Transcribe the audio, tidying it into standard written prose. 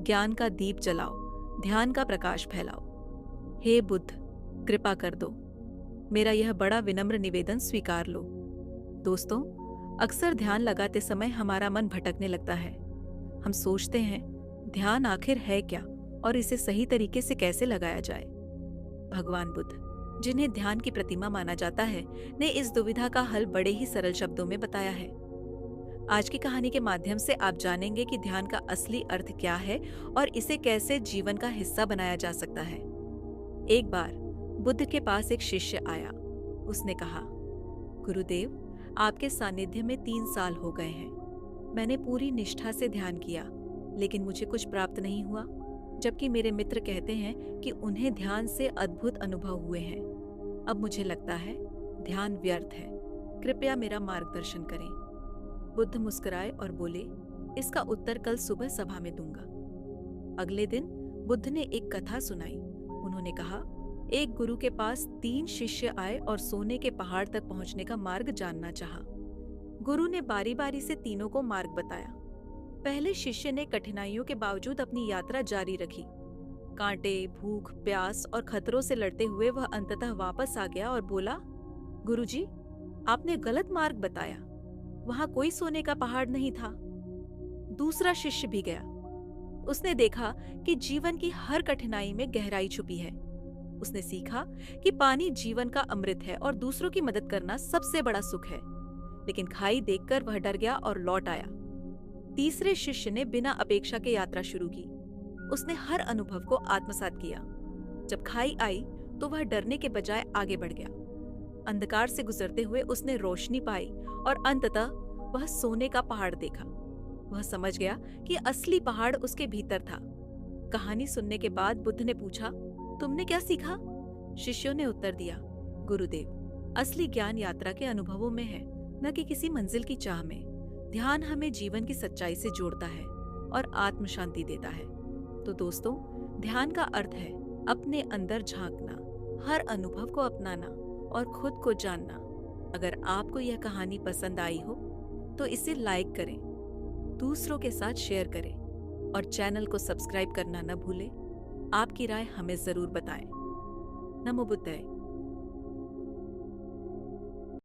ज्ञान का दीप जलाओ, ध्यान का प्रकाश फैलाओ। हे बुद्ध, कृपा कर दो। मेरा यह बड़ा विनम्र निवेदन स्वीकार लो। दोस्तों, अक्सर ध्यान लगाते समय हमारा मन भटकने लगता है। हम सोचते हैं, ध्यान आखिर है क्या और इसे सही तरीके से कैसे लगाया जाए। भगवान बुद्ध, जिन्हें ध्यान की प्रतिमा माना जाता है, ने इस दुविधा का हल बड़े ही सरल शब्दों में बताया है। आज की कहानी के माध्यम से आप जानेंगे कि ध्यान का असली अर्थ क्या है और इसे कैसे जीवन का हिस्सा बनाया जा सकता है। एक बार बुद्ध के पास एक शिष्य आया। उसने कहा, गुरुदेव, आपके सानिध्य में 3 साल हो गए हैं। मैंने पूरी निष्ठा से ध्यान किया, लेकिन मुझे कुछ प्राप्त नहीं हुआ, जबकि मेरे मित्र कहते हैं कि उन्हें ध्यान से अद्भुत अनुभव हुए हैं। अब मुझे लगता है ध्यान व्यर्थ है। कृपया मेरा मार्गदर्शन करें। बुद्ध मुस्कुराए और बोले, इसका उत्तर कल सुबह सभा में दूंगा। अगले दिन बुद्ध ने एक कथा सुनाई। उन्होंने कहा, एक गुरु के पास 3 शिष्य आए और सोने के पहाड़ तक पहुंचने का मार्ग जानना चाहा। गुरु ने बारी बारी से तीनों को मार्ग बताया। पहले शिष्य ने कठिनाइयों के बावजूद अपनी यात्रा जारी रखी। कांटे, भूख, प्यास और खतरों से लड़ते हुए वह अंततः वापस आ गया और बोला, गुरुजी, आपने गलत मार्ग बताया। वहां कोई सोने का पहाड़ नहीं था। दूसरा शिष्य भी गया। उसने देखा कि जीवन की हर कठिनाई में गहराई छुपी है। उसने सीखा कि पानी जीवन का अमृत है और दूसरों की मदद करना सबसे बड़ा सुख है। लेकिन खाई देखकर वह डर गया और लौट आया। तीसरे शिष्य ने बिना अपेक्षा के यात्रा शुरू की। उसने हर अनुभव को आत्मसात किया। जब खाई आई तो वह डरने के बजाय आगे बढ़ गया। अंधकार से गुजरते हुए उसने रोशनी पाई और अंततः वह सोने का पहाड़ देखा। वह समझ गया कि असली पहाड़ उसके भीतर था। कहानी सुनने के बाद बुद्ध ने पूछा, तुमने क्या सीखा? शिष्यों ने उत्तर दिया, गुरुदेव, असली ज्ञान यात्रा के अनुभवों में है, न कि किसी मंजिल की चाह में। ध्यान हमें जीवन की सच्चाई से जोड़ता है और आत्म शांति देता है। तो दोस्तों, ध्यान का अर्थ है अपने अंदर झांकना, हर अनुभव को अपनाना और खुद को जानना। अगर आपको यह कहानी पसंद आई हो तो इसे लाइक करें, दूसरों के साथ शेयर करें और चैनल को सब्सक्राइब करना न भूलें। आपकी राय हमें जरूर बताएं। नमो बुद्धाय।